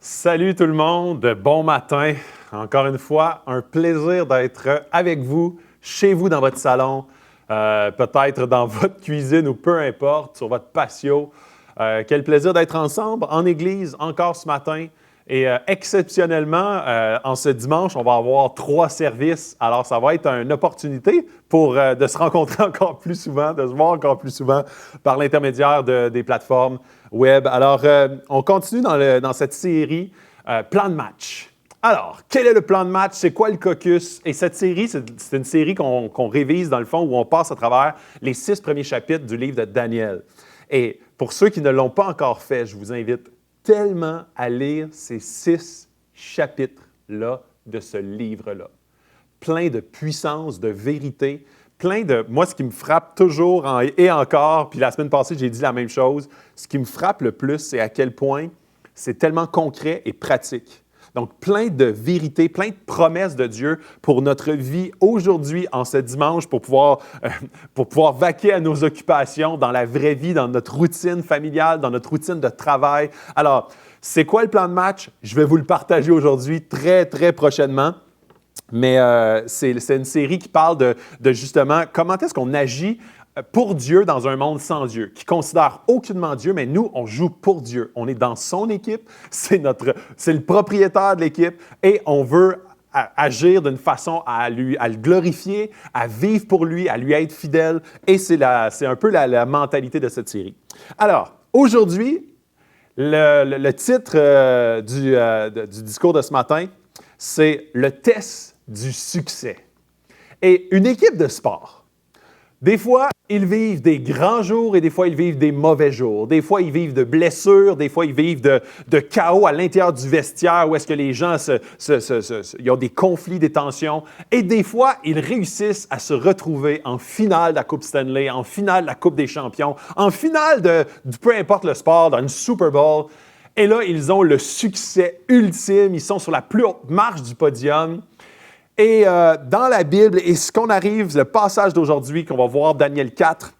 Salut tout le monde, bon matin. Encore une fois, un plaisir d'être avec vous, chez vous dans votre salon, peut-être dans votre cuisine ou peu importe, sur votre patio. Quel plaisir d'être ensemble en Église encore ce matin. Et exceptionnellement, en ce dimanche, on va avoir 3 services. Alors, ça va être une opportunité de se rencontrer encore plus souvent, de se voir encore plus souvent par l'intermédiaire des plateformes web. Alors, on continue dans cette série Plan de match. Alors, quel est le plan de match? C'est quoi le caucus? Et cette série, c'est une série qu'on révise dans le fond, où on passe à travers les 6 premiers chapitres du livre de Daniel. Et pour ceux qui ne l'ont pas encore fait, je vous invite tellement à lire ces 6 chapitres-là de ce livre-là. Plein de puissance, de vérité, plein de... Moi, ce qui me frappe toujours et encore, puis la semaine passée, j'ai dit la même chose, ce qui me frappe le plus, c'est à quel point c'est tellement concret et pratique. Donc, plein de vérités, plein de promesses de Dieu pour notre vie aujourd'hui, en ce dimanche, pour pouvoir vaquer à nos occupations dans la vraie vie, dans notre routine familiale, dans notre routine de travail. Alors, c'est quoi le plan de match? Je vais vous le partager aujourd'hui très, très prochainement. Mais c'est une série qui parle de justement comment est-ce qu'on agit pour Dieu dans un monde sans Dieu, qui ne considère aucunement Dieu, mais nous, on joue pour Dieu. On est dans son équipe, c'est le propriétaire de l'équipe et on veut agir d'une façon à le glorifier, à vivre pour lui, à lui être fidèle. Et c'est un peu la mentalité de cette série. Alors, aujourd'hui, le titre du discours de ce matin, c'est « Le test du succès ». Et une équipe de sport, des fois, ils vivent des grands jours et des fois, ils vivent des mauvais jours. Des fois, ils vivent de blessures, des fois, ils vivent de chaos à l'intérieur du vestiaire où est-ce que les gens ils ont des conflits, des tensions. Et des fois, ils réussissent à se retrouver en finale de la Coupe Stanley, en finale de la Coupe des champions, en finale de peu importe le sport, dans une Super Bowl. Et là, ils ont le succès ultime. Ils sont sur la plus haute marche du podium. Et dans la Bible, et ce qu'on arrive, le passage d'aujourd'hui qu'on va voir, Daniel 4,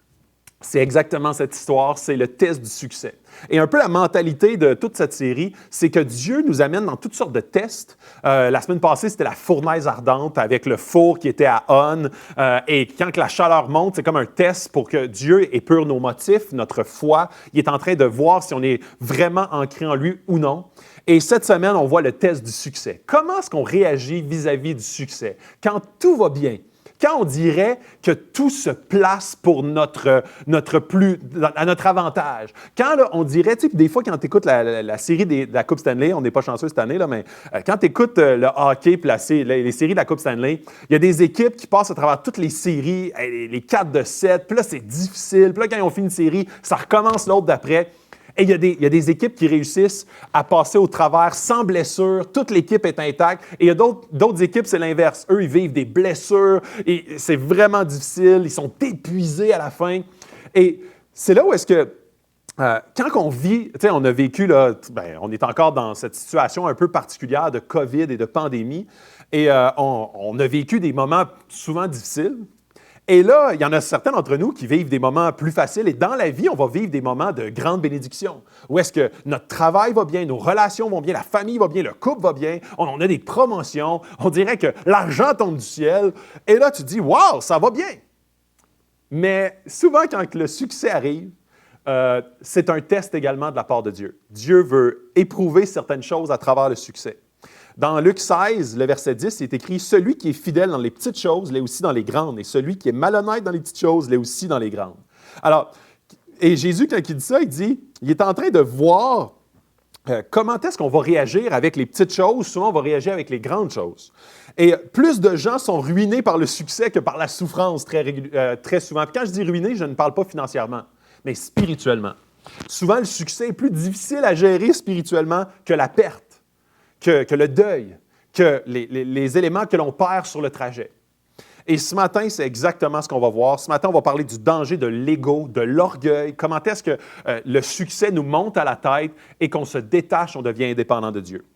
c'est exactement cette histoire, c'est le test du succès. Et un peu la mentalité de toute cette série, c'est que Dieu nous amène dans toutes sortes de tests. La semaine passée, c'était la fournaise ardente avec le four qui était à On. Et quand la chaleur monte, c'est comme un test pour que Dieu épure nos motifs, notre foi. Il est en train de voir si on est vraiment ancré en lui ou non. Et cette semaine, on voit le test du succès. Comment est-ce qu'on réagit vis-à-vis du succès? Quand tout va bien, quand on dirait que tout se place pour à notre avantage. Quand là, on dirait, tu sais, des fois, quand tu écoutes la série de la Coupe Stanley, on n'est pas chanceux cette année, là, mais quand tu écoutes le hockey et les séries de la Coupe Stanley, il y a des équipes qui passent à travers toutes les séries, les 4 de 7, puis là, c'est difficile. Puis là, quand ils ont fini une série, ça recommence l'autre d'après. Et il y a des équipes qui réussissent à passer au travers sans blessure. Toute l'équipe est intacte. Et il y a d'autres équipes, c'est l'inverse. Eux, ils vivent des blessures et c'est vraiment difficile. Ils sont épuisés à la fin. Et c'est là où est-ce que, quand on vit, tu sais, on a vécu, là, on est encore dans cette situation un peu particulière de COVID et de pandémie. Et on a vécu des moments souvent difficiles. Et là, il y en a certains d'entre nous qui vivent des moments plus faciles. Et dans la vie, on va vivre des moments de grande bénédiction. Où est-ce que notre travail va bien, nos relations vont bien, la famille va bien, le couple va bien, on a des promotions, on dirait que l'argent tombe du ciel. Et là, tu te dis, « Wow, ça va bien! » Mais souvent, quand le succès arrive, c'est un test également de la part de Dieu. Dieu veut éprouver certaines choses à travers le succès. Dans Luc 16, le verset 10, il est écrit « Celui qui est fidèle dans les petites choses l'est aussi dans les grandes, et celui qui est malhonnête dans les petites choses l'est aussi dans les grandes. » Alors, et Jésus, quand il dit ça, il est en train de voir comment est-ce qu'on va réagir avec les petites choses. Souvent, on va réagir avec les grandes choses. Et plus de gens sont ruinés par le succès que par la souffrance très souvent. Puis quand je dis ruinés, je ne parle pas financièrement, mais spirituellement. Souvent, le succès est plus difficile à gérer spirituellement que la perte. Que le deuil, que les éléments que l'on perd sur le trajet. Et ce matin, c'est exactement ce qu'on va voir. Ce matin, on va parler du danger de l'ego, de l'orgueil, comment est-ce que le succès nous monte à la tête et qu'on se détache, on devient indépendant de Dieu.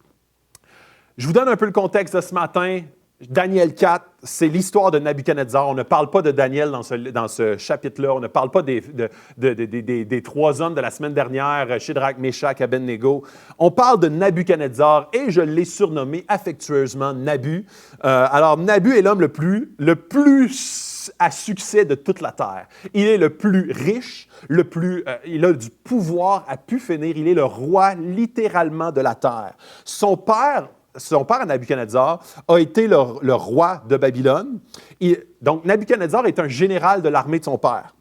Je vous donne un peu le contexte de ce matin. Daniel 4, c'est l'histoire de Nabuchodonosor. On ne parle pas de Daniel dans ce chapitre-là. On ne parle pas des trois hommes de la semaine dernière, Shadrach, Meshach, Abednego. On parle de Nabuchodonosor et je l'ai surnommé affectueusement Nabu. Alors, Nabu est l'homme le plus à succès de toute la terre. Il est le plus riche, il a du pouvoir à pu finir. Il est le roi littéralement de la terre. Son père, Nabuchodonosor, a été le roi de Babylone. Donc, Nabuchodonosor est un général de l'armée de son père.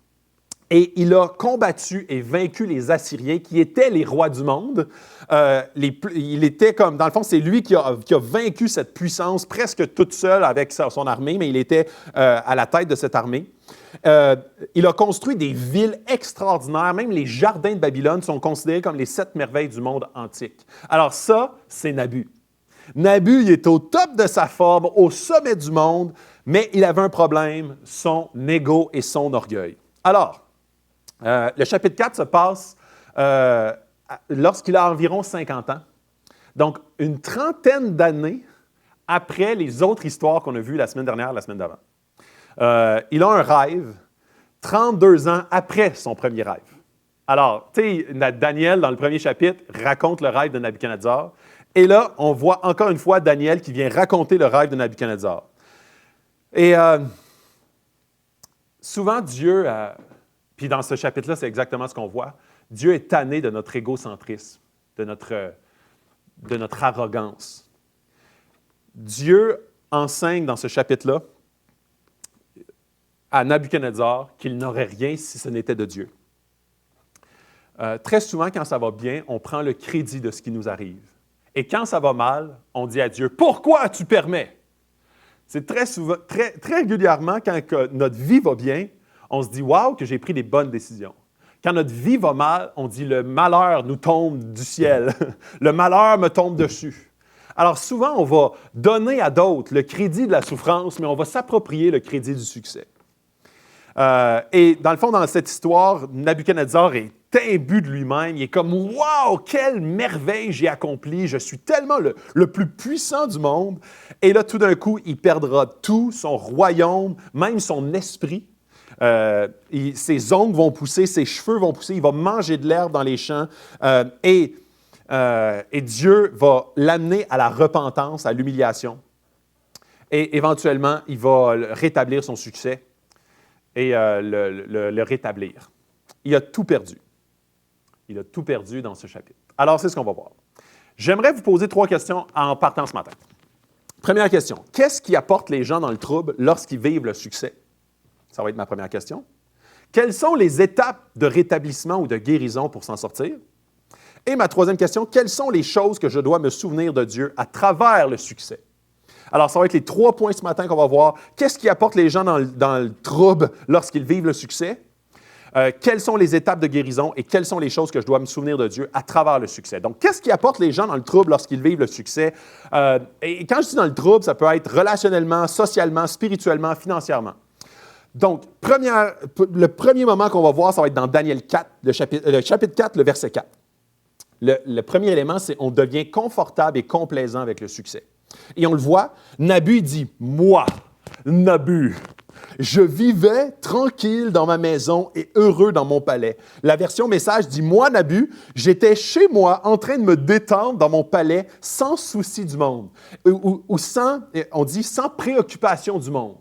Et il a combattu et vaincu les Assyriens, qui étaient les rois du monde. Il était comme, dans le fond, c'est lui qui a vaincu cette puissance presque toute seule avec son armée, mais il était à la tête de cette armée. Il a construit des villes extraordinaires. Même les jardins de Babylone sont considérés comme les 7 merveilles du monde antique. Alors ça, c'est Nabu. Nabu, il est au top de sa forme, au sommet du monde, mais il avait un problème, son ego et son orgueil. Alors, le chapitre 4 se passe lorsqu'il a environ 50 ans, donc une trentaine d'années après les autres histoires qu'on a vues la semaine dernière, la semaine d'avant. Il a un rêve 32 ans après son premier rêve. Alors, tu sais, Daniel, dans le premier chapitre, raconte le rêve de Nabuchodonosor. Et là, on voit encore une fois Daniel qui vient raconter le rêve de Nabuchodonosor. Et souvent, Dieu, puis dans ce chapitre-là, c'est exactement ce qu'on voit, Dieu est tanné de notre égocentrisme, de notre arrogance. Dieu enseigne dans ce chapitre-là à Nabuchodonosor qu'il n'aurait rien si ce n'était de Dieu. Très souvent, quand ça va bien, on prend le crédit de ce qui nous arrive. Et quand ça va mal, on dit à Dieu, « Pourquoi tu permets? » C'est très souvent, très régulièrement, quand notre vie va bien, on se dit, « Wow, que j'ai pris des bonnes décisions. » Quand notre vie va mal, on dit, « Le malheur nous tombe du ciel. Le malheur me tombe dessus. » Alors souvent, on va donner à d'autres le crédit de la souffrance, mais on va s'approprier le crédit du succès. Et dans le fond, dans cette histoire, Nabuchodonosor est imbu de lui-même. Il est comme « Wow, quelle merveille j'ai accomplie! Je suis tellement le plus puissant du monde. » Et là, tout d'un coup, il perdra tout, son royaume, même son esprit. Ses ongles vont pousser, ses cheveux vont pousser, il va manger de l'herbe dans les champs. Et Dieu va l'amener à la repentance, à l'humiliation. Et éventuellement, il va rétablir son succès et le rétablir. Il a tout perdu. Il a tout perdu dans ce chapitre. Alors, c'est ce qu'on va voir. J'aimerais vous poser 3 questions en partant ce matin. Première question. Qu'est-ce qui apporte les gens dans le trouble lorsqu'ils vivent le succès? Ça va être ma première question. Quelles sont les étapes de rétablissement ou de guérison pour s'en sortir? Et ma troisième question, quelles sont les choses que je dois me souvenir de Dieu à travers le succès? Alors, ça va être les 3 points ce matin qu'on va voir. Qu'est-ce qui apporte les gens dans le trouble lorsqu'ils vivent le succès? Quelles sont les étapes de guérison et quelles sont les choses que je dois me souvenir de Dieu à travers le succès? Donc, qu'est-ce qui apporte les gens dans le trouble lorsqu'ils vivent le succès? Et quand je dis dans le trouble, ça peut être relationnellement, socialement, spirituellement, financièrement. Donc, le premier moment qu'on va voir, ça va être dans Daniel 4, le chapitre 4, le verset 4. Le premier élément, c'est on devient confortable et complaisant avec le succès. Et on le voit, Nabu dit « Moi, Nabu, je vivais tranquille dans ma maison et heureux dans mon palais. » La version message dit « Moi, Nabu, j'étais chez moi en train de me détendre dans mon palais sans souci du monde. » Ou on dit « sans préoccupation du monde. »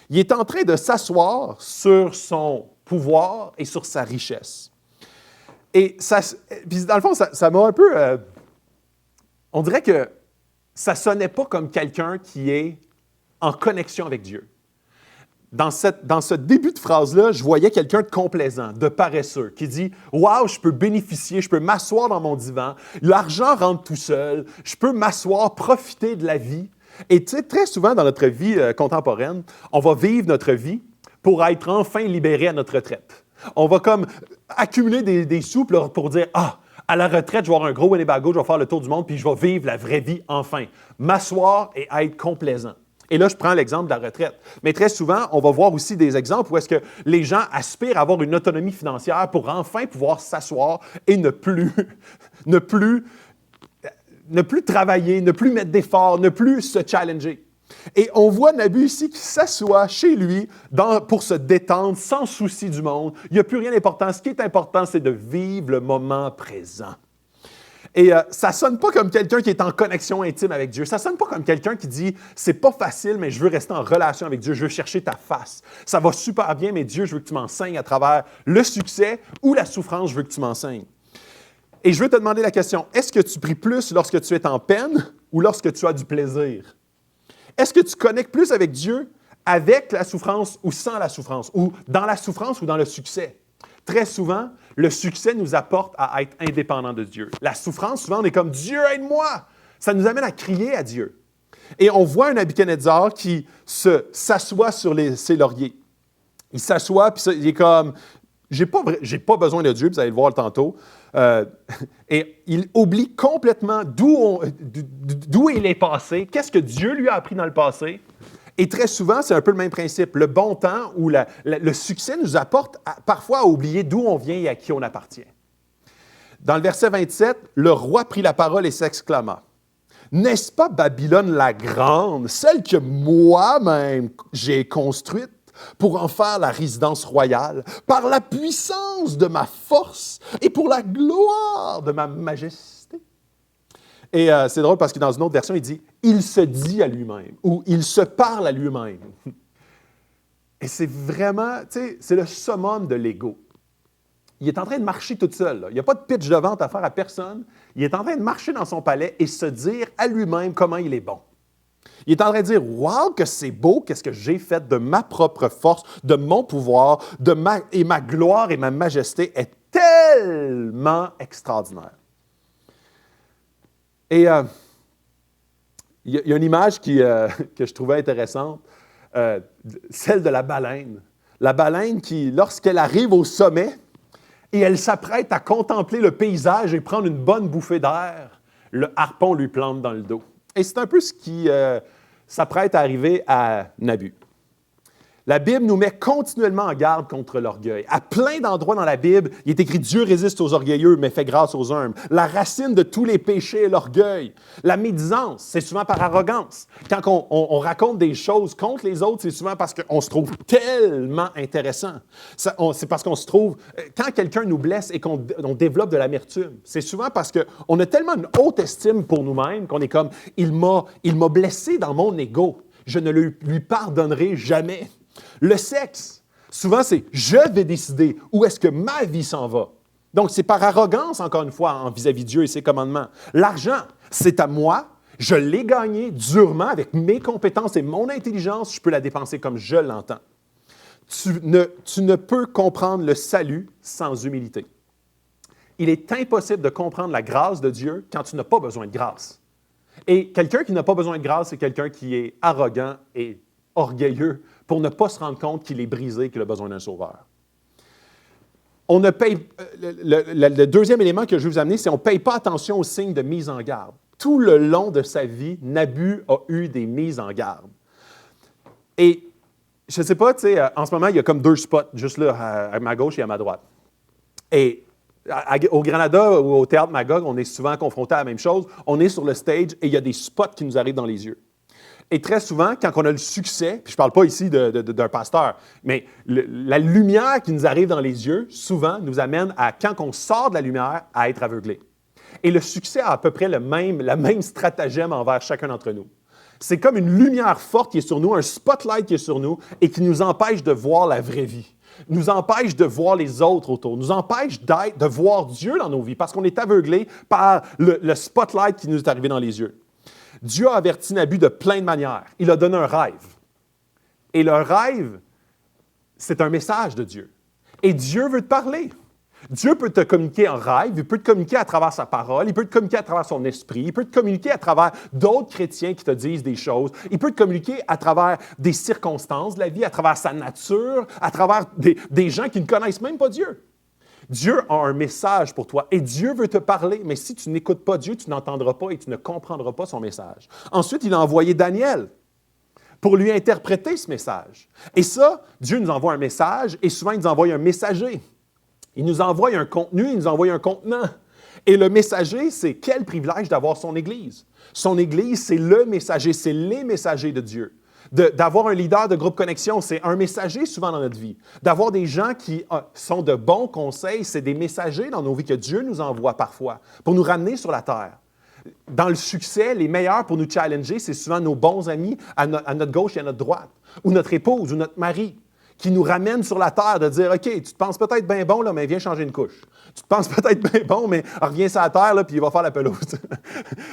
Il est en train de s'asseoir sur son pouvoir et sur sa richesse. Et puis dans le fond, ça m'a un peu... on dirait que ça ne sonnait pas comme quelqu'un qui est en connexion avec Dieu. Dans ce début de phrase-là, je voyais quelqu'un de complaisant, de paresseux, qui dit « Wow, je peux bénéficier, je peux m'asseoir dans mon divan, l'argent rentre tout seul, je peux m'asseoir, profiter de la vie. » Et tu sais, très souvent dans notre vie contemporaine, on va vivre notre vie pour être enfin libéré à notre retraite. On va comme accumuler des sous pour dire « Ah, à la retraite, je vais avoir un gros Winnebago, je vais faire le tour du monde, puis je vais vivre la vraie vie enfin. M'asseoir et être complaisant. » Et là, je prends l'exemple de la retraite. Mais très souvent, on va voir aussi des exemples où est-ce que les gens aspirent à avoir une autonomie financière pour enfin pouvoir s'asseoir et ne plus travailler, ne plus mettre d'efforts, ne plus se challenger. Et on voit Nabu ici qui s'assoit chez lui pour se détendre sans souci du monde. Il n'y a plus rien d'important. Ce qui est important, c'est de vivre le moment présent. Et ça ne sonne pas comme quelqu'un qui est en connexion intime avec Dieu. Ça ne sonne pas comme quelqu'un qui dit « c'est pas facile, mais je veux rester en relation avec Dieu. Je veux chercher ta face. Ça va super bien, mais Dieu, je veux que tu m'enseignes à travers le succès ou la souffrance, je veux que tu m'enseignes. » Et je veux te demander la question, est-ce que tu pries plus lorsque tu es en peine ou lorsque tu as du plaisir? Est-ce que tu connectes plus avec Dieu avec la souffrance ou sans la souffrance, ou dans la souffrance ou dans le succès? Très souvent, le succès nous apporte à être indépendants de Dieu. La souffrance, souvent, on est comme « Dieu, aide-moi! » Ça nous amène à crier à Dieu. Et on voit un Nabuchodonosor qui s'assoit sur ses lauriers. Il s'assoit, puis il est comme « J'ai pas besoin de Dieu », puis vous allez le voir tantôt. Et il oublie complètement d'où il est passé, qu'est-ce que Dieu lui a appris dans le passé. Et très souvent, c'est un peu le même principe. Le bon temps ou le succès nous apporte parfois à oublier d'où on vient et à qui on appartient. Dans le verset 27, le roi prit la parole et s'exclama. « N'est-ce pas Babylone la grande, celle que moi-même j'ai construite pour en faire la résidence royale, par la puissance de ma force et pour la gloire de ma majesté? » Et c'est drôle parce que dans une autre version, il dit « il se dit à lui-même » ou « il se parle à lui-même ». Et c'est vraiment, tu sais, c'est le summum de l'ego. Il est en train de marcher tout seul. Là. Il n'y a pas de pitch de vente à faire à personne. Il est en train de marcher dans son palais et se dire à lui-même comment il est bon. Il est en train de dire « Wow, que c'est beau, qu'est-ce que j'ai fait de ma propre force, de mon pouvoir, et ma gloire et ma majesté est tellement extraordinaire. » Et il y a une image que je trouvais intéressante, celle de la baleine. La baleine qui, lorsqu'elle arrive au sommet et elle s'apprête à contempler le paysage et prendre une bonne bouffée d'air, le harpon lui plante dans le dos. Et c'est un peu ce qui s'apprête à arriver à Nabu. La Bible nous met continuellement en garde contre l'orgueil. À plein d'endroits dans la Bible, il est écrit « Dieu résiste aux orgueilleux, mais fait grâce aux humbles ». La racine de tous les péchés est l'orgueil. La médisance, c'est souvent par arrogance. Quand on raconte des choses contre les autres, c'est souvent parce qu'on se trouve tellement intéressant. C'est parce qu'on se trouve... Quand quelqu'un nous blesse et qu'on développe de l'amertume, c'est souvent parce qu'on a tellement une haute estime pour nous-mêmes qu'on est comme « Il m'a blessé dans mon ego. Je ne lui pardonnerai jamais. » Le sexe, souvent, c'est « je vais décider où est-ce que ma vie s'en va ». Donc, c'est par arrogance, encore une fois, vis-à-vis de Dieu et ses commandements. L'argent, c'est à moi, je l'ai gagné durement avec mes compétences et mon intelligence, je peux la dépenser comme je l'entends. Tu ne peux comprendre le salut sans humilité. Il est impossible de comprendre la grâce de Dieu quand tu n'as pas besoin de grâce. Et quelqu'un qui n'a pas besoin de grâce, c'est quelqu'un qui est arrogant et orgueilleux pour ne pas se rendre compte qu'il est brisé, qu'il a besoin d'un sauveur. On ne paye, le deuxième élément que je vais vous amener, c'est qu'on ne paye pas attention aux signes de mise en garde. Tout le long de sa vie, Nabu a eu des mises en garde. Et je ne sais pas, tu sais, en ce moment, il y a comme deux spots, juste là, à ma gauche et à ma droite. Et au Granada ou au Théâtre Magog, on est souvent confronté à la même chose. On est sur le stage et il y a des spots qui nous arrivent dans les yeux. Et très souvent, quand on a le succès, puis je ne parle pas ici d'un pasteur, mais la lumière qui nous arrive dans les yeux, souvent, nous amène à, quand on sort de la lumière, à être aveuglé. Et le succès a à peu près la même stratagème envers chacun d'entre nous. C'est comme une lumière forte qui est sur nous, un spotlight qui est sur nous et qui nous empêche de voir la vraie vie, nous empêche de voir les autres autour, nous empêche de voir Dieu dans nos vies parce qu'on est aveuglé par le spotlight qui nous est arrivé dans les yeux. Dieu a averti Nabu de plein de manières. Il a donné un rêve. Et le rêve, c'est un message de Dieu. Et Dieu veut te parler. Dieu peut te communiquer en rêve, il peut te communiquer à travers sa parole, il peut te communiquer à travers son esprit, il peut te communiquer à travers d'autres chrétiens qui te disent des choses, il peut te communiquer à travers des circonstances de la vie, à travers sa nature, à travers des gens qui ne connaissent même pas Dieu. Dieu a un message pour toi et Dieu veut te parler, mais si tu n'écoutes pas Dieu, tu n'entendras pas et tu ne comprendras pas son message. Ensuite, il a envoyé Daniel pour lui interpréter ce message. Et ça, Dieu nous envoie un message et souvent, il nous envoie un messager. Il nous envoie un contenu, il nous envoie un contenant. Et le messager, c'est quel privilège d'avoir son Église. Son Église, c'est le messager, c'est les messagers de Dieu. D'avoir un leader de groupe connexion, c'est un messager souvent dans notre vie. D'avoir des gens qui sont de bons conseils, c'est des messagers dans nos vies que Dieu nous envoie parfois pour nous ramener sur la terre. Dans le succès, les meilleurs pour nous challenger, c'est souvent nos bons amis à notre gauche et à notre droite, ou notre épouse ou notre mari, qui nous ramènent sur la terre de dire « OK, tu te penses peut-être bien bon, là, mais viens changer une couche. Tu te penses peut-être bien bon, mais reviens sur la terre, là, puis il va faire la pelouse. »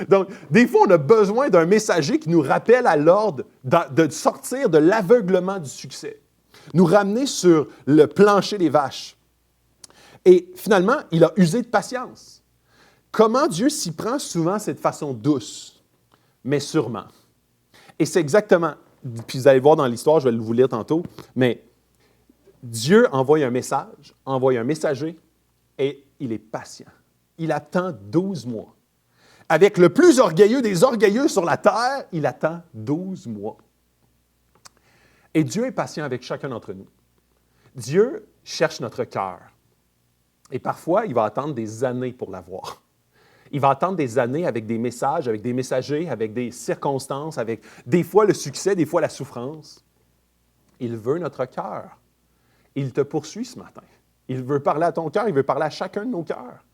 Donc, des fois, on a besoin d'un messager qui nous rappelle à l'ordre de sortir de l'aveuglement du succès, nous ramener sur le plancher des vaches. Et finalement, il a usé de patience. Comment Dieu s'y prend souvent, c'est de façon douce, mais sûrement. Et c'est exactement, puis vous allez voir dans l'histoire, je vais vous lire tantôt, mais Dieu envoie un message, envoie un messager, et il est patient. Il attend 12 mois. Avec le plus orgueilleux des orgueilleux sur la terre, il attend 12 mois. Et Dieu est patient avec chacun d'entre nous. Dieu cherche notre cœur. Et parfois, il va attendre des années pour l'avoir. Il va attendre des années avec des messages, avec des messagers, avec des circonstances, avec des fois le succès, des fois la souffrance. Il veut notre cœur. Il te poursuit ce matin. Il veut parler à ton cœur, il veut parler à chacun de nos cœurs.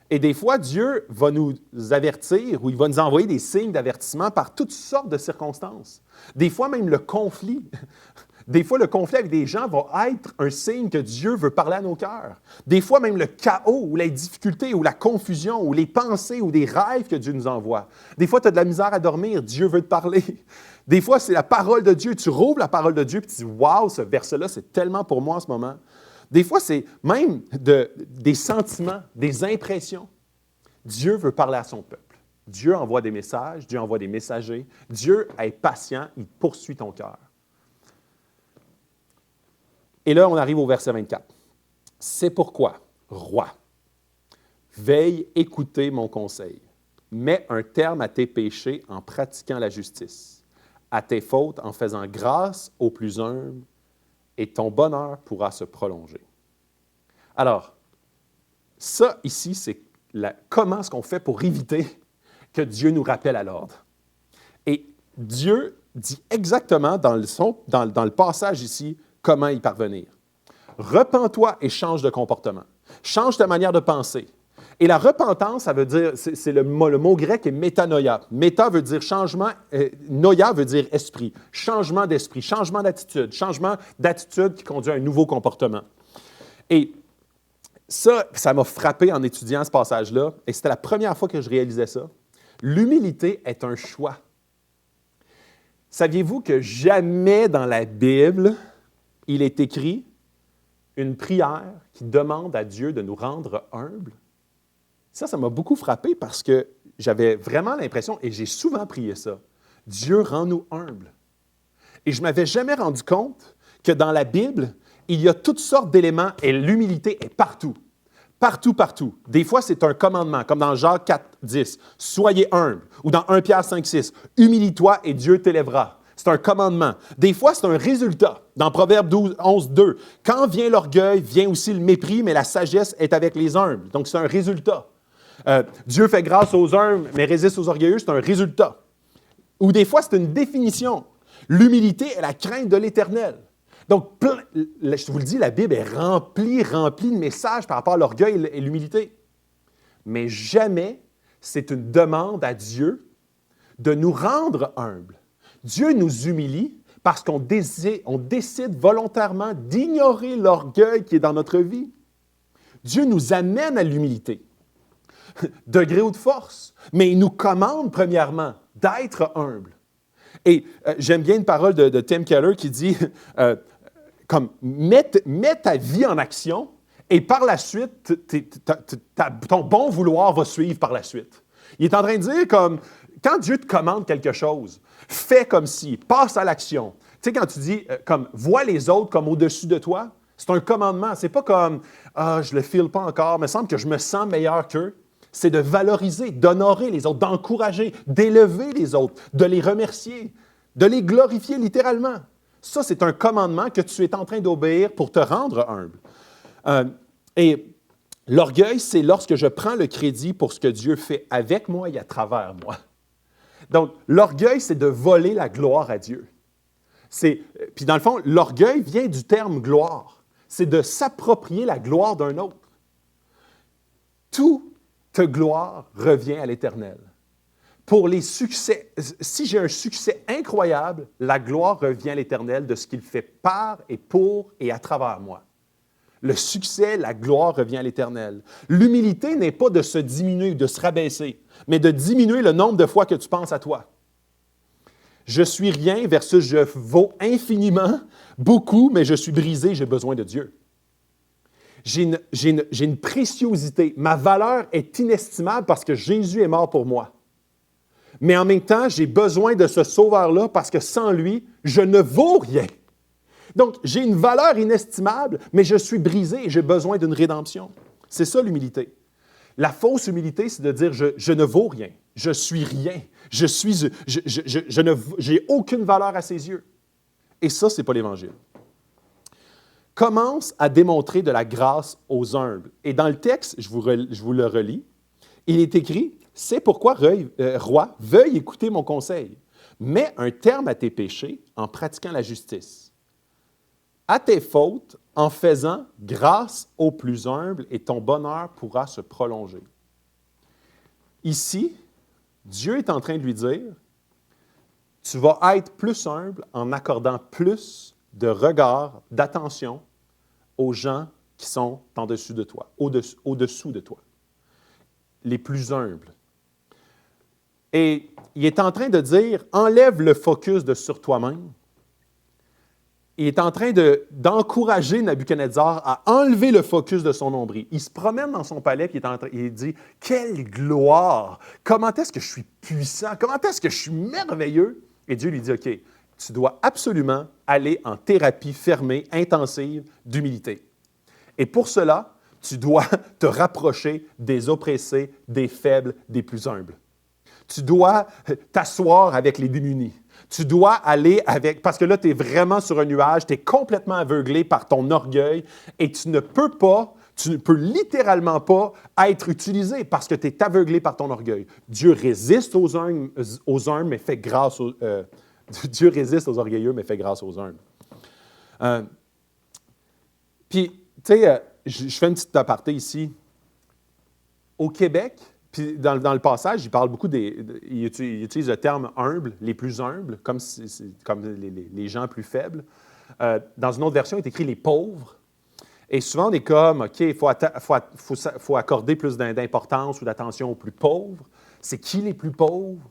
Et des fois, Dieu va nous avertir ou il va nous envoyer des signes d'avertissement par toutes sortes de circonstances. Des fois, même le conflit. Des fois, le conflit avec des gens va être un signe que Dieu veut parler à nos cœurs. Des fois, même le chaos ou les difficultés ou la confusion ou les pensées ou des rêves que Dieu nous envoie. Des fois, tu as de la misère à dormir, Dieu veut te parler. Des fois, c'est la parole de Dieu. Tu rouvres la parole de Dieu et tu dis « Wow, ce verset-là, c'est tellement pour moi en ce moment. » Des fois, c'est même des sentiments, des impressions. Dieu veut parler à son peuple. Dieu envoie des messages, Dieu envoie des messagers. Dieu est patient, il poursuit ton cœur. Et là, on arrive au verset 24. « C'est pourquoi, roi, veille écouter mon conseil. Mets un terme à tes péchés en pratiquant la justice, à tes fautes en faisant grâce aux plus humbles, et ton bonheur pourra se prolonger. » Alors, ça ici, c'est comment est-ce qu'on fait pour éviter que Dieu nous rappelle à l'ordre. Et Dieu dit exactement dans le passage ici comment y parvenir. Repens-toi et change de comportement. Change ta manière de penser. Et la repentance, ça veut dire, c'est le mot grec est métanoïa. Méta veut dire changement, noia veut dire esprit. Changement d'esprit, changement d'attitude qui conduit à un nouveau comportement. Et ça m'a frappé en étudiant ce passage-là, et c'était la première fois que je réalisais ça. L'humilité est un choix. Saviez-vous que jamais dans la Bible, il est écrit une prière qui demande à Dieu de nous rendre humbles? Ça m'a beaucoup frappé parce que j'avais vraiment l'impression, et j'ai souvent prié ça, Dieu rend-nous humbles. Et je ne m'avais jamais rendu compte que dans la Bible, il y a toutes sortes d'éléments et l'humilité est partout. Partout, partout. Des fois, c'est un commandement, comme dans Jacques 4, 10. « Soyez humbles » ou dans 1 Pierre 5, 6. « Humilie-toi et Dieu t'élèvera ». C'est un commandement. Des fois, c'est un résultat. Dans Proverbe 11, 2. « Quand vient l'orgueil, vient aussi le mépris, mais la sagesse est avec les humbles. » Donc, c'est un résultat. Dieu fait grâce aux humbles, mais résiste aux orgueilleux, c'est un résultat. Ou des fois, c'est une définition. L'humilité est la crainte de l'Éternel. Donc, je vous le dis, la Bible est remplie de messages par rapport à l'orgueil et l'humilité. Mais jamais c'est une demande à Dieu de nous rendre humbles. Dieu nous humilie parce qu'on décide volontairement d'ignorer l'orgueil qui est dans notre vie. Dieu nous amène à l'humilité, de gré ou de force, mais il nous commande premièrement d'être humble. Et j'aime bien une parole de Tim Keller qui dit comme mets ta vie en action et par la suite, ton bon vouloir va suivre par la suite. Il est en train de dire comme quand Dieu te commande quelque chose, fais comme si, passe à l'action. Tu sais, quand tu dis comme vois les autres comme au-dessus de toi, c'est un commandement. C'est pas comme je ne le file pas encore, mais il me semble que je me sens meilleur qu'eux. C'est de valoriser, d'honorer les autres, d'encourager, d'élever les autres, de les remercier, de les glorifier littéralement. Ça, c'est un commandement que tu es en train d'obéir pour te rendre humble. Et L'orgueil, c'est lorsque je prends le crédit pour ce que Dieu fait avec moi et à travers moi. Donc, l'orgueil, c'est de voler la gloire à Dieu. Puis dans le fond, l'orgueil vient du terme gloire. C'est de s'approprier la gloire d'un autre. Toute gloire revient à l'Éternel. Pour les succès, si j'ai un succès incroyable, la gloire revient à l'Éternel de ce qu'il fait par et pour et à travers moi. Le succès, la gloire revient à l'Éternel. L'humilité n'est pas de se diminuer, de se rabaisser, mais de diminuer le nombre de fois que tu penses à toi. Je suis rien versus je vaux infiniment, beaucoup, mais je suis brisé, j'ai besoin de Dieu. J'ai une préciosité. Ma valeur est inestimable parce que Jésus est mort pour moi. Mais en même temps, j'ai besoin de ce sauveur-là parce que sans lui, je ne vaux rien. Donc, j'ai une valeur inestimable, mais je suis brisé et j'ai besoin d'une rédemption. C'est ça l'humilité. La fausse humilité, c'est de dire je ne vaux rien, je suis rien, j'ai aucune valeur à ses yeux. Et ça, ce n'est pas l'Évangile. Commence à démontrer de la grâce aux humbles. Et dans le texte, je vous le relis, il est écrit « C'est pourquoi, roi, veuille écouter mon conseil. Mets un terme à tes péchés en pratiquant la justice. À tes fautes en faisant grâce aux plus humbles et ton bonheur pourra se prolonger. » Ici, Dieu est en train de lui dire « Tu vas être plus humble en accordant plus de regard, d'attention aux gens qui sont en dessus de toi, au-dessous de toi, les plus humbles. » Et il est en train de dire, enlève le focus sur toi-même. Il est en train d'encourager Nabuchodonosor à enlever le focus de son nombril. Il se promène dans son palais et il dit, « Quelle gloire! Comment est-ce que je suis puissant? Comment est-ce que je suis merveilleux? » Et Dieu lui dit, « OK, tu dois absolument aller en thérapie fermée, intensive d'humilité. Et pour cela, tu dois te rapprocher des oppressés, des faibles, des plus humbles. Tu dois t'asseoir avec les démunis. Tu dois aller avec... Parce que là, tu es vraiment sur un nuage, tu es complètement aveuglé par ton orgueil et tu ne peux littéralement pas être utilisé parce que tu es aveuglé par ton orgueil. Dieu résiste aux humbles, mais fait grâce aux... Dieu résiste aux orgueilleux, mais fait grâce aux humbles. Puis, tu sais, je fais une petite aparté ici. Au Québec, puis dans le passage, il parle beaucoup il utilise le terme humble, les plus humbles, comme les gens plus faibles. Dans une autre version, il est écrit les pauvres. Et souvent, on est comme, OK, il faut accorder plus d'importance ou d'attention aux plus pauvres. C'est qui les plus pauvres?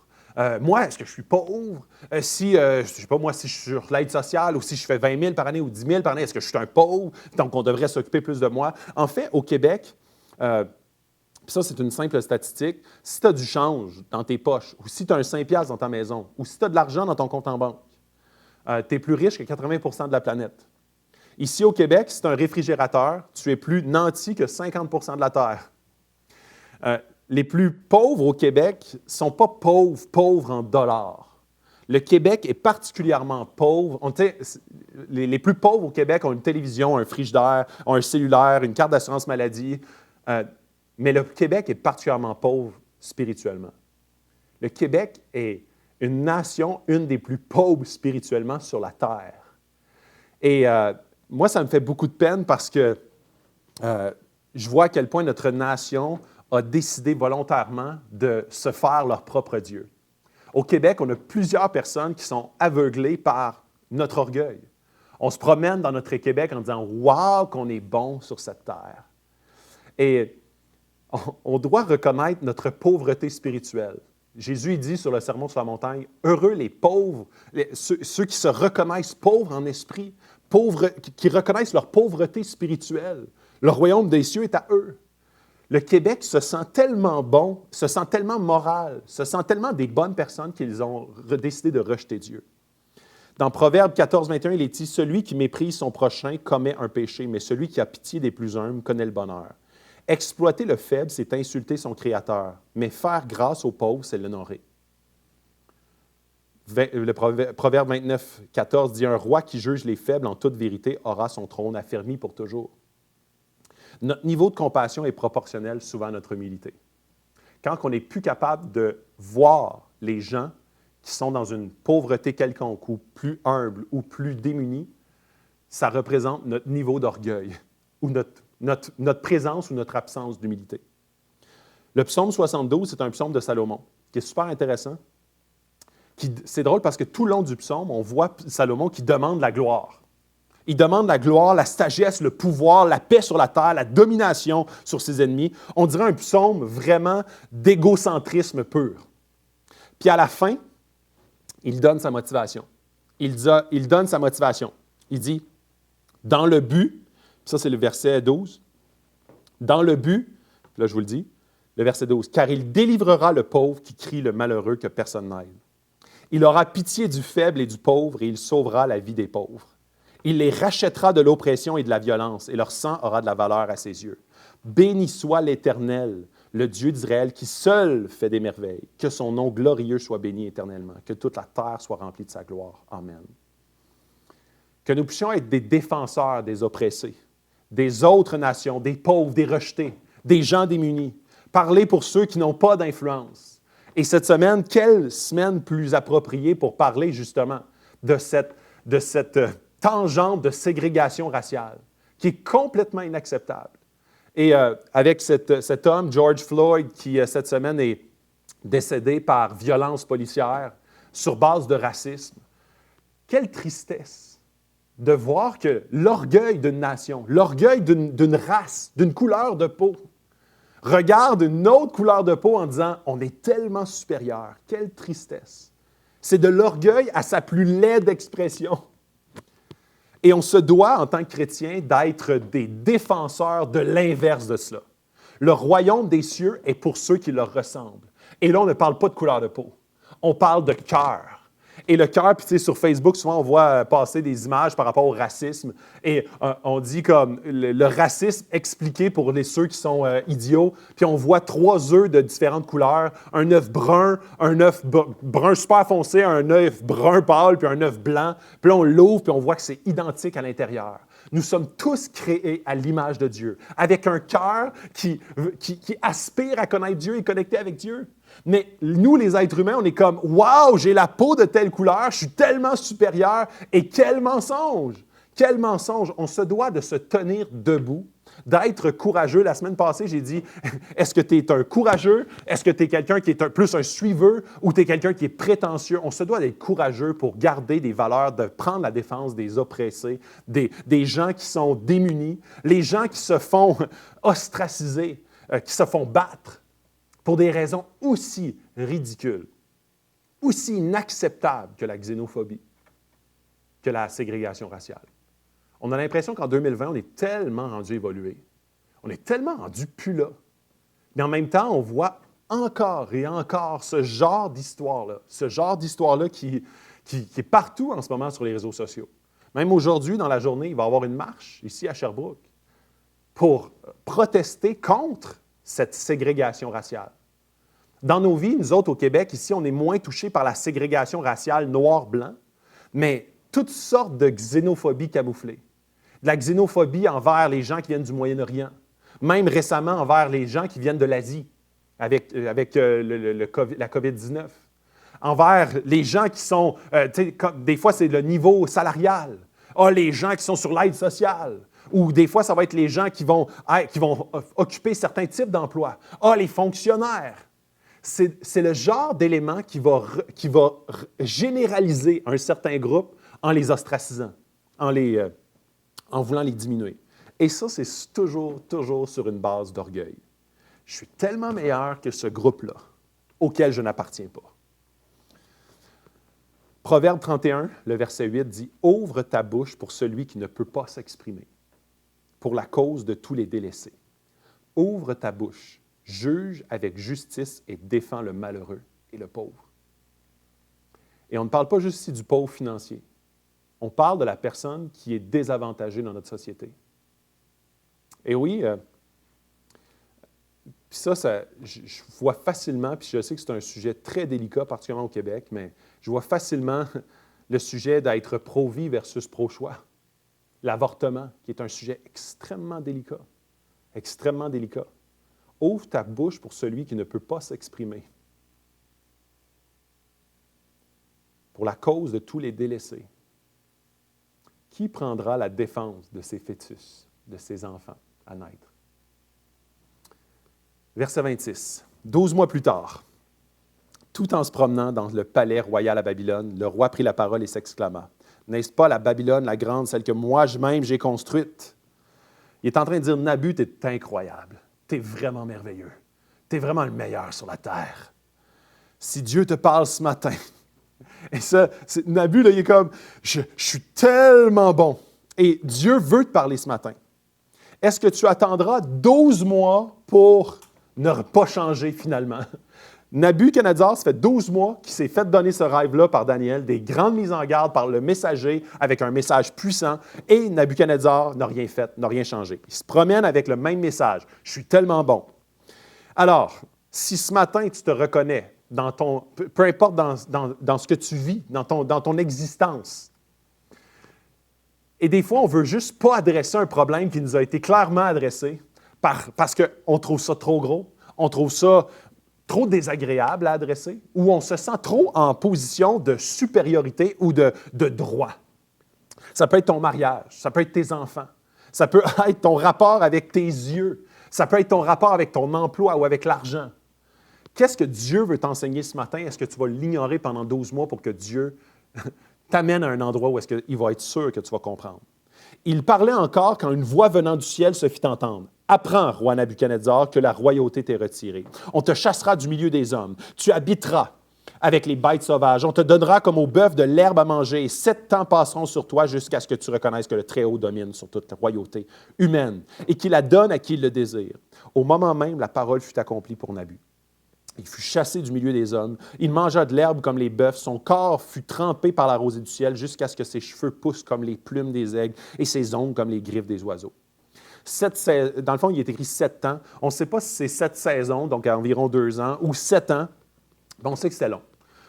Moi, est-ce que je suis pauvre? Je ne sais pas, moi, si je suis sur l'aide sociale ou si je fais 20 000 par année ou 10 000 par année, est-ce que je suis un pauvre? Donc, on devrait s'occuper plus de moi. En fait, au Québec, puis ça, c'est une simple statistique, si tu as du change dans tes poches ou si tu as un 5$ dans ta maison ou si tu as de l'argent dans ton compte en banque, tu es plus riche que 80 % de la planète. Ici, au Québec, si tu as un réfrigérateur, tu es plus nanti que 50 % de la Terre. Les plus pauvres au Québec ne sont pas pauvres en dollars. Le Québec est particulièrement pauvre. Les plus pauvres au Québec ont une télévision, un frigidaire, ont un cellulaire, une carte d'assurance maladie. Mais le Québec est particulièrement pauvre spirituellement. Le Québec est une nation, une des plus pauvres spirituellement sur la terre. Et moi, ça me fait beaucoup de peine parce que je vois à quel point notre nation a décidé volontairement de se faire leur propre Dieu. Au Québec, on a plusieurs personnes qui sont aveuglées par notre orgueil. On se promène dans notre Québec en disant « Wow, qu'on est bon sur cette terre! » Et on doit reconnaître notre pauvreté spirituelle. Jésus dit sur le Sermon sur la montagne, « Heureux les pauvres, ceux qui se reconnaissent pauvres en esprit, pauvres, qui reconnaissent leur pauvreté spirituelle. Le royaume des cieux est à eux. » Le Québec se sent tellement bon, se sent tellement moral, se sent tellement des bonnes personnes qu'ils ont décidé de rejeter Dieu. Dans Proverbe 14, 21, il est dit « Celui qui méprise son prochain commet un péché, mais celui qui a pitié des plus humbles connaît le bonheur. » Exploiter le faible, c'est insulter son Créateur, mais faire grâce aux pauvres, c'est l'honorer. Le Proverbe 29, 14 dit « Un roi qui juge les faibles en toute vérité aura son trône affermi pour toujours. » Notre niveau de compassion est proportionnel souvent à notre humilité. Quand on n'est plus capable de voir les gens qui sont dans une pauvreté quelconque ou plus humbles ou plus démunis, ça représente notre niveau d'orgueil ou notre présence ou notre absence d'humilité. Le psaume 72, c'est un psaume de Salomon qui est super intéressant. C'est drôle parce que tout le long du psaume, on voit Salomon qui demande la gloire. Il demande la gloire, la sagesse, le pouvoir, la paix sur la terre, la domination sur ses ennemis. On dirait un psaume vraiment d'égocentrisme pur. Puis à la fin, il donne sa motivation. Il donne sa motivation. Il dit, dans le but, ça c'est le verset 12, dans le but, là je vous le dis, le verset 12, car il délivrera le pauvre qui crie le malheureux que personne n'aide. Il aura pitié du faible et du pauvre et il sauvera la vie des pauvres. Il les rachètera de l'oppression et de la violence, et leur sang aura de la valeur à ses yeux. Béni soit l'Éternel, le Dieu d'Israël, qui seul fait des merveilles. Que son nom glorieux soit béni éternellement, que toute la terre soit remplie de sa gloire. Amen. Que nous puissions être des défenseurs des oppressés, des autres nations, des pauvres, des rejetés, des gens démunis. Parler pour ceux qui n'ont pas d'influence. Et cette semaine, quelle semaine plus appropriée pour parler justement de cette tangente de ségrégation raciale qui est complètement inacceptable. Et avec cet homme, George Floyd, qui cette semaine est décédé par violence policière sur base de racisme, quelle tristesse de voir que l'orgueil d'une nation, l'orgueil d'une race, d'une couleur de peau, regarde une autre couleur de peau en disant « on est tellement supérieur ». Quelle tristesse! C'est de l'orgueil à sa plus laide expression. Et on se doit, en tant que chrétien, d'être des défenseurs de l'inverse de cela. Le royaume des cieux est pour ceux qui leur ressemblent. Et là, on ne parle pas de couleur de peau. On parle de cœur. Et le cœur, puis tu sais, sur Facebook, souvent, on voit passer des images par rapport au racisme. Et on dit comme le racisme expliqué pour ceux qui sont idiots. Puis on voit 3 œufs de différentes couleurs. Un œuf brun, un œuf brun super foncé, un œuf brun pâle, puis un œuf blanc. Puis là, on l'ouvre, puis on voit que c'est identique à l'intérieur. Nous sommes tous créés à l'image de Dieu, avec un cœur qui aspire à connaître Dieu et connecter avec Dieu. Mais nous, les êtres humains, on est comme « Wow, j'ai la peau de telle couleur, je suis tellement supérieur. » Et quel mensonge! Quel mensonge! On se doit de se tenir debout, d'être courageux. La semaine passée, j'ai dit « Est-ce que tu es un courageux? Est-ce que tu es quelqu'un qui est plus un suiveur ou tu es quelqu'un qui est prétentieux? » On se doit d'être courageux pour garder des valeurs, de prendre la défense des oppressés, des gens qui sont démunis, les gens qui se font ostraciser, qui se font battre pour des raisons aussi ridicules, aussi inacceptables que la xénophobie, que la ségrégation raciale. On a l'impression qu'en 2020, on est tellement rendu évolué. On est tellement rendu plus là. Mais en même temps, on voit encore et encore ce genre d'histoire-là qui est partout en ce moment sur les réseaux sociaux. Même aujourd'hui, dans la journée, il va y avoir une marche ici à Sherbrooke pour protester contre cette ségrégation raciale. Dans nos vies, nous autres au Québec, ici, on est moins touchés par la ségrégation raciale noir-blanc, mais toutes sortes de xénophobie camouflée. De la xénophobie envers les gens qui viennent du Moyen-Orient, même récemment envers les gens qui viennent de l'Asie avec la COVID-19, envers les gens qui sont, des fois c'est le niveau salarial, les gens qui sont sur l'aide sociale, ou des fois ça va être les gens qui vont occuper certains types d'emplois, les fonctionnaires. C'est le genre d'élément qui va généraliser un certain groupe en les ostracisant, en voulant les diminuer. Et ça, c'est toujours sur une base d'orgueil. Je suis tellement meilleur que ce groupe-là, auquel je n'appartiens pas. Proverbe 31, le verset 8 dit « Ouvre ta bouche pour celui qui ne peut pas s'exprimer, pour la cause de tous les délaissés. Ouvre ta bouche, juge avec justice et défends le malheureux et le pauvre. » Et on ne parle pas juste ici du pauvre financier. On parle de la personne qui est désavantagée dans notre société. Et oui, je vois facilement, puis je sais que c'est un sujet très délicat, particulièrement au Québec, mais je vois facilement le sujet d'être pro-vie versus pro-choix. L'avortement, qui est un sujet extrêmement délicat. extrêmement délicat. Ouvre ta bouche pour celui qui ne peut pas s'exprimer. Pour la cause de tous les délaissés. Qui prendra la défense de ces fœtus, de ces enfants à naître? Verset 26. 12 mois plus tard, tout en se promenant dans le palais royal à Babylone, le roi prit la parole et s'exclama. « N'est-ce pas la Babylone, la grande, celle que moi-même j'ai construite? » Il est en train de dire, « Nabu, tu es incroyable. Tu es vraiment merveilleux. Tu es vraiment le meilleur sur la terre. Si Dieu te parle ce matin, et ça, Nabu, là, il est comme, je suis tellement bon. Et Dieu veut te parler ce matin. Est-ce que tu attendras 12 mois pour ne pas changer finalement? Nabuchodonosor, ça fait 12 mois qu'il s'est fait donner ce rêve-là par Daniel, des grandes mises en garde par le messager avec un message puissant, et Nabuchodonosor n'a rien fait, n'a rien changé. Il se promène avec le même message. « Je suis tellement bon. » Alors, si ce matin tu te reconnais, peu importe dans ce que tu vis, dans ton existence. Et des fois, on ne veut juste pas adresser un problème qui nous a été clairement adressé parce qu'on trouve ça trop gros, on trouve ça trop désagréable à adresser, ou on se sent trop en position de supériorité ou de droit. Ça peut être ton mariage, ça peut être tes enfants, ça peut être ton rapport avec tes yeux, ça peut être ton rapport avec ton emploi ou avec l'argent. Qu'est-ce que Dieu veut t'enseigner ce matin? Est-ce que tu vas l'ignorer pendant 12 mois pour que Dieu t'amène à un endroit où est-ce qu'il va être sûr que tu vas comprendre? Il parlait encore quand une voix venant du ciel se fit entendre. « Apprends, roi Nabuchodonosor, que la royauté t'est retirée. On te chassera du milieu des hommes. Tu habiteras avec les bêtes sauvages. On te donnera comme au bœuf de l'herbe à manger. Et 7 temps passeront sur toi jusqu'à ce que tu reconnaisses que le Très-Haut domine sur toute la royauté humaine et qu'il la donne à qui il le désire. » Au moment même, la parole fut accomplie pour Nabu. Il fut chassé du milieu des hommes. Il mangea de l'herbe comme les bœufs. Son corps fut trempé par la rosée du ciel jusqu'à ce que ses cheveux poussent comme les plumes des aigles et ses ongles comme les griffes des oiseaux. Dans le fond, il est écrit 7 ans. On ne sait pas si c'est 7 saisons, donc à environ 2 ans, ou 7 ans. Mais on sait que c'était long.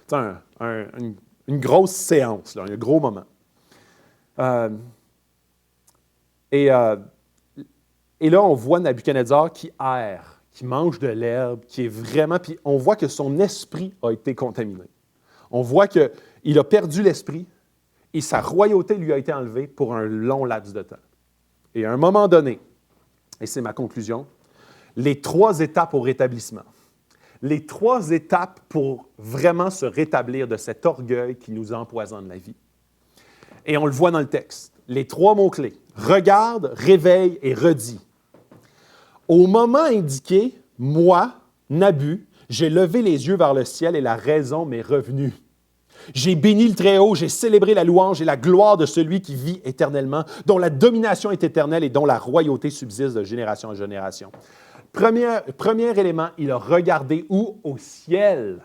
C'est une grosse séance, là, un gros moment. Et là, on voit Nabuchodonosor qui erre, qui mange de l'herbe, qui est vraiment... Puis on voit que son esprit a été contaminé. On voit qu'il a perdu l'esprit et sa royauté lui a été enlevée pour un long laps de temps. Et à un moment donné, et c'est ma conclusion, les 3 étapes au rétablissement. Les 3 étapes pour vraiment se rétablir de cet orgueil qui nous empoisonne la vie. Et on le voit dans le texte. Les 3 mots-clés. Regarde, réveille et redis. Au moment indiqué, moi, Nabu, j'ai levé les yeux vers le ciel et la raison m'est revenue. J'ai béni le Très-Haut, j'ai célébré la louange et la gloire de celui qui vit éternellement, dont la domination est éternelle et dont la royauté subsiste de génération en génération. Premier élément, il a regardé où? Au ciel.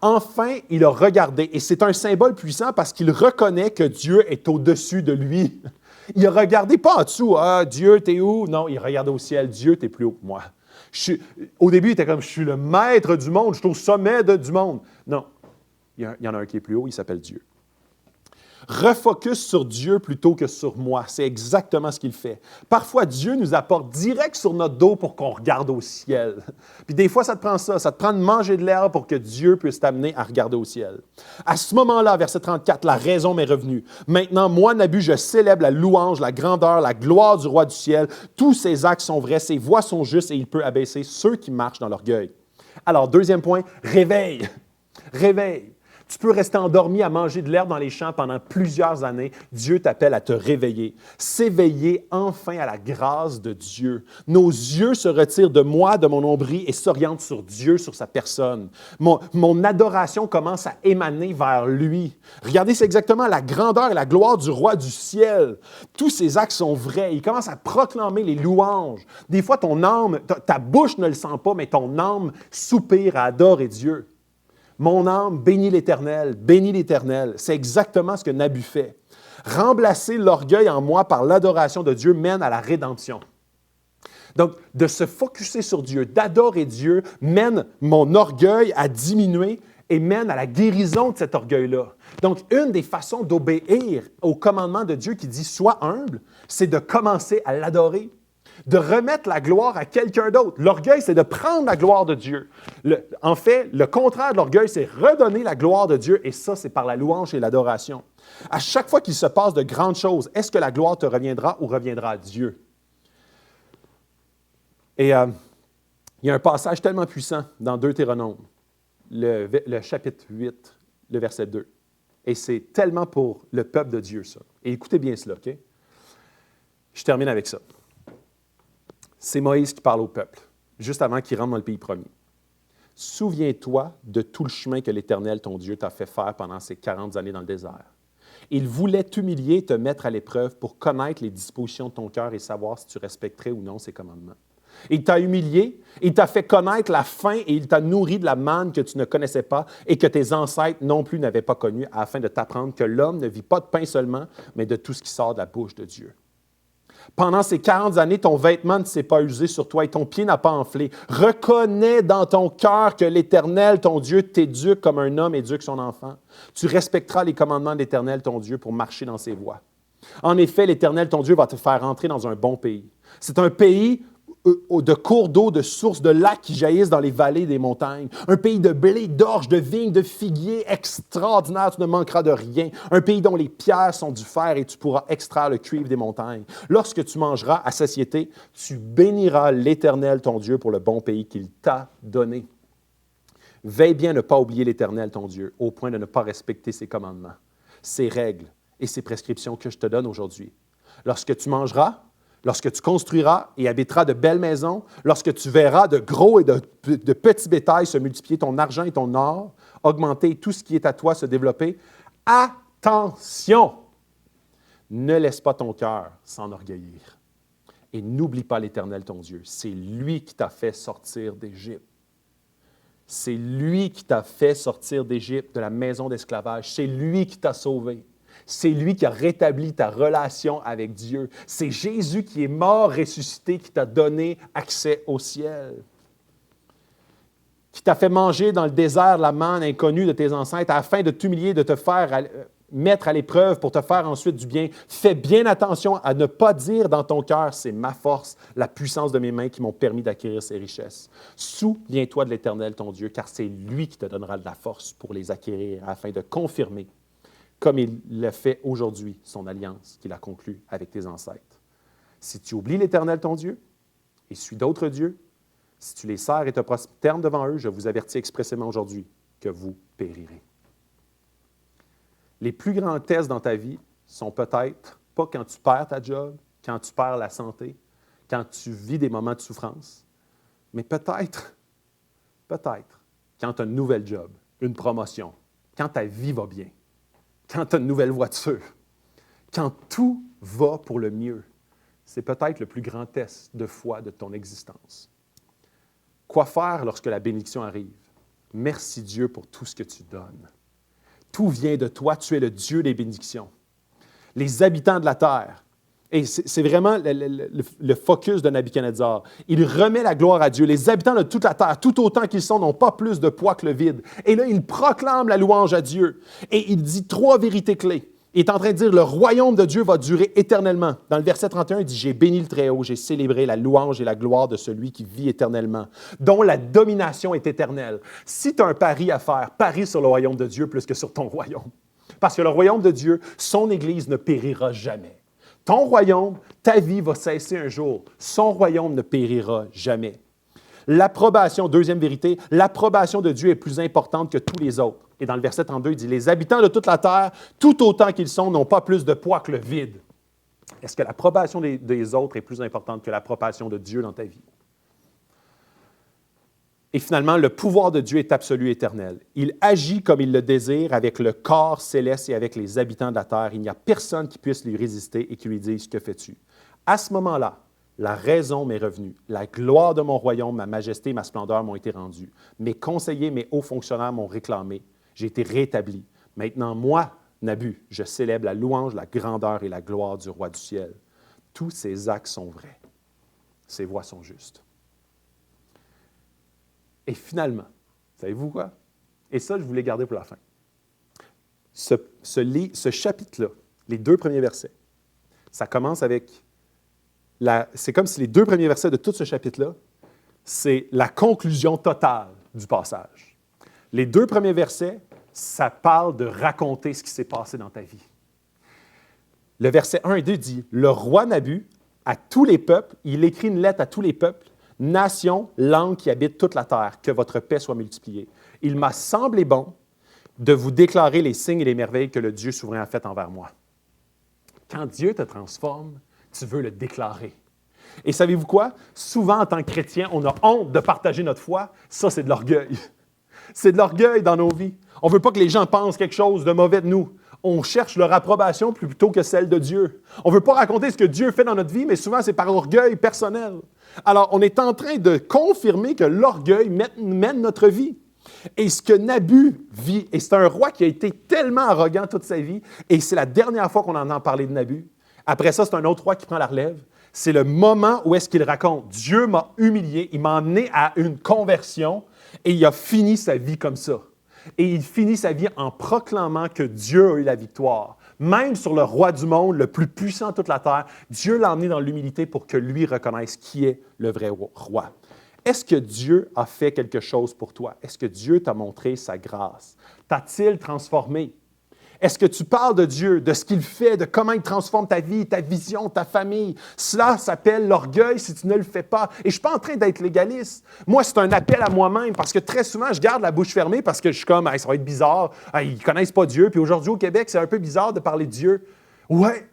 Enfin, il a regardé, et c'est un symbole puissant parce qu'il reconnaît que Dieu est au-dessus de lui. Il a regardé pas en dessous, « Ah, Dieu, t'es où? » Non, il regardait au ciel, « Dieu, t'es plus haut que moi. » Au début, il était comme, « Je suis le maître du monde, je suis au sommet du monde. » Non, il y en a un qui est plus haut, il s'appelle Dieu. Refocus sur Dieu plutôt que sur moi. C'est exactement ce qu'il fait. Parfois, Dieu nous apporte direct sur notre dos pour qu'on regarde au ciel. Puis des fois, ça te prend ça. Ça te prend de manger de l'herbe pour que Dieu puisse t'amener à regarder au ciel. À ce moment-là, verset 34, la raison m'est revenue. Maintenant, moi, Nabu, je célèbre la louange, la grandeur, la gloire du roi du ciel. Tous ses actes sont vrais, ses voies sont justes et il peut abaisser ceux qui marchent dans l'orgueil. Alors, deuxième point, réveille. Réveille. Tu peux rester endormi à manger de l'herbe dans les champs pendant plusieurs années. Dieu t'appelle à te réveiller. S'éveiller enfin à la grâce de Dieu. Nos yeux se retirent de moi, de mon nombril et s'orientent sur Dieu, sur sa personne. Mon adoration commence à émaner vers lui. Regardez, c'est exactement la grandeur et la gloire du roi du ciel. Tous ses actes sont vrais. Il commence à proclamer les louanges. Des fois, ton âme, ta bouche ne le sent pas, mais ton âme soupire à adorer Dieu. Mon âme bénit l'Éternel, bénit l'Éternel. C'est exactement ce que Nabu fait. Remplacer l'orgueil en moi par l'adoration de Dieu mène à la rédemption. Donc, de se focusser sur Dieu, d'adorer Dieu, mène mon orgueil à diminuer et mène à la guérison de cet orgueil-là. Donc, une des façons d'obéir au commandement de Dieu qui dit « Sois humble », c'est de commencer à l'adorer. de remettre la gloire à quelqu'un d'autre. L'orgueil, c'est de prendre la gloire de Dieu. En fait, le contraire de l'orgueil, c'est redonner la gloire de Dieu, et ça, c'est par la louange et l'adoration. À chaque fois qu'il se passe de grandes choses, est-ce que la gloire te reviendra ou reviendra à Dieu? Et il y a un passage tellement puissant dans Deutéronome, le chapitre 8, le verset 2. Et c'est tellement pour le peuple de Dieu, ça. Et écoutez bien cela, OK? Je termine avec ça. C'est Moïse qui parle au peuple, juste avant qu'il rentre dans le pays promis. « Souviens-toi de tout le chemin que l'Éternel, ton Dieu, t'a fait faire pendant ces 40 années dans le désert. Il voulait t'humilier et te mettre à l'épreuve pour connaître les dispositions de ton cœur et savoir si tu respecterais ou non ses commandements. Il t'a humilié, il t'a fait connaître la faim et il t'a nourri de la manne que tu ne connaissais pas et que tes ancêtres non plus n'avaient pas connue, afin de t'apprendre que l'homme ne vit pas de pain seulement, mais de tout ce qui sort de la bouche de Dieu. Pendant ces 40 années, ton vêtement ne s'est pas usé sur toi et ton pied n'a pas enflé. Reconnais dans ton cœur que l'Éternel, ton Dieu, t'éduque comme un homme éduque son enfant. Tu respecteras les commandements de l'Éternel, ton Dieu, pour marcher dans ses voies. En effet, l'Éternel, ton Dieu, va te faire entrer dans un bon pays. C'est un pays de cours d'eau, de sources, de lacs qui jaillissent dans les vallées des montagnes. Un pays de blé, d'orge, de vignes, de figuiers extraordinaire, tu ne manqueras de rien. Un pays dont les pierres sont du fer et tu pourras extraire le cuivre des montagnes. Lorsque tu mangeras à satiété, tu béniras l'Éternel, ton Dieu, pour le bon pays qu'il t'a donné. Veille bien à ne pas oublier l'Éternel, ton Dieu, au point de ne pas respecter ses commandements, ses règles et ses prescriptions que je te donne aujourd'hui. Lorsque tu mangeras, lorsque tu construiras et habiteras de belles maisons, lorsque tu verras de gros et de petits bétails se multiplier, ton argent et ton or augmenter, et tout ce qui est à toi se développer, attention! Ne laisse pas ton cœur s'enorgueillir. Et n'oublie pas l'Éternel, ton Dieu. C'est lui qui t'a fait sortir d'Égypte. C'est lui qui t'a fait sortir d'Égypte, de la maison d'esclavage. C'est lui qui t'a sauvé. C'est lui qui a rétabli ta relation avec Dieu. C'est Jésus qui est mort, ressuscité, qui t'a donné accès au ciel. Qui t'a fait manger dans le désert la manne inconnue de tes ancêtres afin de t'humilier, de te faire mettre à l'épreuve pour te faire ensuite du bien. Fais bien attention à ne pas dire dans ton cœur, c'est ma force, la puissance de mes mains qui m'ont permis d'acquérir ces richesses. Souviens-toi de l'Éternel, ton Dieu, car c'est lui qui te donnera de la force pour les acquérir afin de confirmer comme il le fait aujourd'hui, son alliance qu'il a conclue avec tes ancêtres. Si tu oublies l'Éternel, ton Dieu, et suis d'autres dieux, si tu les sers et te prosternes devant eux, je vous avertis expressément aujourd'hui que vous périrez. Les plus grands tests dans ta vie sont peut-être pas quand tu perds ta job, quand tu perds la santé, quand tu vis des moments de souffrance, mais peut-être quand tu as une nouvelle job, une promotion, quand ta vie va bien, quand tu as une nouvelle voiture, quand tout va pour le mieux, c'est peut-être le plus grand test de foi de ton existence. Quoi faire lorsque la bénédiction arrive? Merci Dieu pour tout ce que tu donnes. Tout vient de toi, tu es le Dieu des bénédictions. Les habitants de la terre, et c'est vraiment le focus de Nabuchodonosor, il remet la gloire à Dieu. Les habitants de toute la terre, tout autant qu'ils sont, n'ont pas plus de poids que le vide. Et là, il proclame la louange à Dieu. Et il dit 3 vérités clés. Il est en train de dire, le royaume de Dieu va durer éternellement. Dans le verset 31, il dit, j'ai béni le Très-Haut, j'ai célébré la louange et la gloire de celui qui vit éternellement, dont la domination est éternelle. Si tu as un pari à faire, parie sur le royaume de Dieu plus que sur ton royaume. Parce que le royaume de Dieu, son Église ne périra jamais. Ton royaume, ta vie va cesser un jour. Son royaume ne périra jamais. L'approbation, deuxième vérité, l'approbation de Dieu est plus importante que tous les autres. Et dans le verset 32, il dit, les habitants de toute la terre, tout autant qu'ils sont, n'ont pas plus de poids que le vide. Est-ce que l'approbation des autres est plus importante que l'approbation de Dieu dans ta vie? Et finalement, le pouvoir de Dieu est absolu et éternel. Il agit comme il le désire avec le corps céleste et avec les habitants de la terre. Il n'y a personne qui puisse lui résister et qui lui dise « Que fais-tu? » À ce moment-là, la raison m'est revenue. La gloire de mon royaume, ma majesté et ma splendeur m'ont été rendues. Mes conseillers, mes hauts fonctionnaires m'ont réclamé. J'ai été rétabli. Maintenant, moi, Nabu, je célèbre la louange, la grandeur et la gloire du roi du ciel. Tous ces actes sont vrais. Ces voies sont justes. Et finalement, savez-vous quoi? Et ça, je voulais garder pour la fin. Ce chapitre-là, les 2 premiers versets, ça commence avec c'est comme si les 2 premiers versets de tout ce chapitre-là, c'est la conclusion totale du passage. Les 2 premiers versets, ça parle de raconter ce qui s'est passé dans ta vie. Le verset 1 et 2 dit, « Le roi Nabu, à tous les peuples, il écrit une lettre à tous les peuples, nations, langues qui habitent toute la terre, que votre paix soit multipliée. Il m'a semblé bon de vous déclarer les signes et les merveilles que le Dieu souverain a fait envers moi. » Quand Dieu te transforme, tu veux le déclarer. Et savez-vous quoi? Souvent, en tant que chrétien, on a honte de partager notre foi. Ça, c'est de l'orgueil. C'est de l'orgueil dans nos vies. On ne veut pas que les gens pensent quelque chose de mauvais de nous. On cherche leur approbation plutôt que celle de Dieu. On ne veut pas raconter ce que Dieu fait dans notre vie, mais souvent, c'est par orgueil personnel. Alors, on est en train de confirmer que l'orgueil mène notre vie. Et ce que Nabu vit, et c'est un roi qui a été tellement arrogant toute sa vie, et c'est la dernière fois qu'on en a parlé de Nabu. Après ça, c'est un autre roi qui prend la relève. C'est le moment où est-ce qu'il raconte, Dieu m'a humilié, il m'a amené à une conversion, et il a fini sa vie comme ça. Et il finit sa vie en proclamant que Dieu a eu la victoire. Même sur le roi du monde, le plus puissant de toute la terre, Dieu l'a emmené dans l'humilité pour que lui reconnaisse qui est le vrai roi. Est-ce que Dieu a fait quelque chose pour toi? Est-ce que Dieu t'a montré sa grâce? T'a-t-il transformé? Est-ce que tu parles de Dieu, de ce qu'il fait, de comment il transforme ta vie, ta vision, ta famille? Cela s'appelle l'orgueil si tu ne le fais pas. Et je ne suis pas en train d'être légaliste. Moi, c'est un appel à moi-même parce que très souvent, je garde la bouche fermée parce que je suis comme, hey, ça va être bizarre, hey, ils ne connaissent pas Dieu. Puis aujourd'hui, au Québec, c'est un peu bizarre de parler de Dieu. Ouais,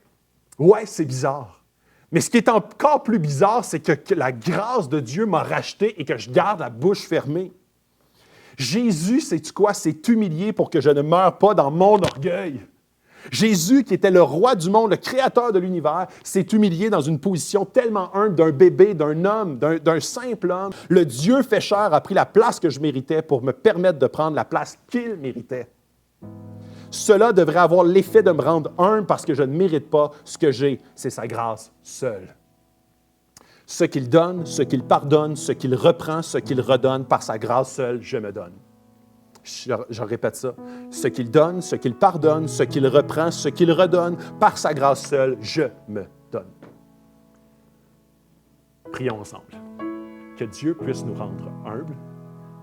c'est bizarre. Mais ce qui est encore plus bizarre, c'est que la grâce de Dieu m'a racheté et que je garde la bouche fermée. Jésus, sais-tu quoi, s'est humilié pour que je ne meure pas dans mon orgueil. Jésus, qui était le roi du monde, le créateur de l'univers, s'est humilié dans une position tellement humble d'un bébé, d'un homme, d'un simple homme. Le Dieu fait chair a pris la place que je méritais pour me permettre de prendre la place qu'il méritait. Cela devrait avoir l'effet de me rendre humble parce que je ne mérite pas ce que j'ai. C'est sa grâce seule. Ce qu'il donne, ce qu'il pardonne, ce qu'il reprend, ce qu'il redonne, par sa grâce seule, je me donne. Je répète ça. Ce qu'il donne, ce qu'il pardonne, ce qu'il reprend, ce qu'il redonne, par sa grâce seule, je me donne. Prions ensemble. Que Dieu puisse nous rendre humbles.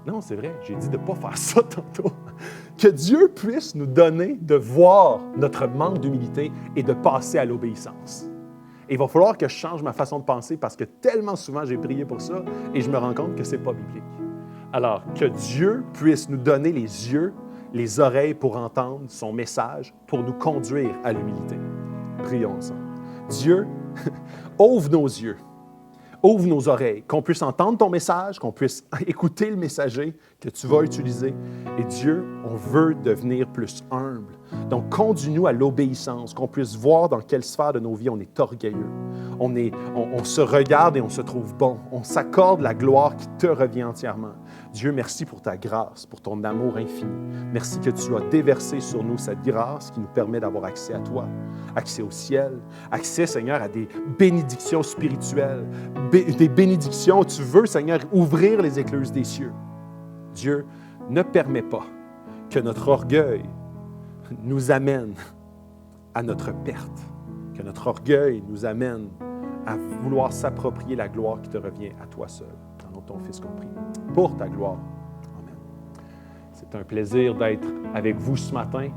Non, c'est vrai, j'ai dit de ne pas faire ça tantôt. Que Dieu puisse nous donner de voir notre manque d'humilité et de passer à l'obéissance. Et il va falloir que je change ma façon de penser parce que tellement souvent j'ai prié pour ça et je me rends compte que ce n'est pas biblique. Alors, que Dieu puisse nous donner les yeux, les oreilles pour entendre son message, pour nous conduire à l'humilité. Prions ensemble. Dieu, ouvre nos yeux, ouvre nos oreilles, qu'on puisse entendre ton message, qu'on puisse écouter le messager que tu vas utiliser. Et Dieu, on veut devenir plus humble. Donc, conduis-nous à l'obéissance, qu'on puisse voir dans quelle sphère de nos vies on est orgueilleux. On se regarde et on se trouve bon. On s'accorde la gloire qui te revient entièrement. Dieu, merci pour ta grâce, pour ton amour infini. Merci que tu as déversé sur nous cette grâce qui nous permet d'avoir accès à toi, accès au ciel, accès, Seigneur, à des bénédictions spirituelles, des bénédictions. Tu veux, Seigneur, ouvrir les écluses des cieux. Dieu, ne permets pas que notre orgueil nous amène à notre perte, que notre orgueil nous amène à vouloir s'approprier la gloire qui te revient à toi seul, dans le nom de ton Fils compris, pour ta gloire. Amen. C'est un plaisir d'être avec vous ce matin,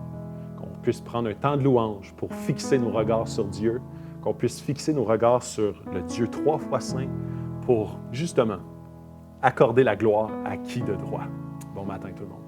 qu'on puisse prendre un temps de louange pour fixer nos regards sur Dieu, qu'on puisse fixer nos regards sur le Dieu 3 fois saint pour, justement, accorder la gloire à qui de droit. Bon matin tout le monde.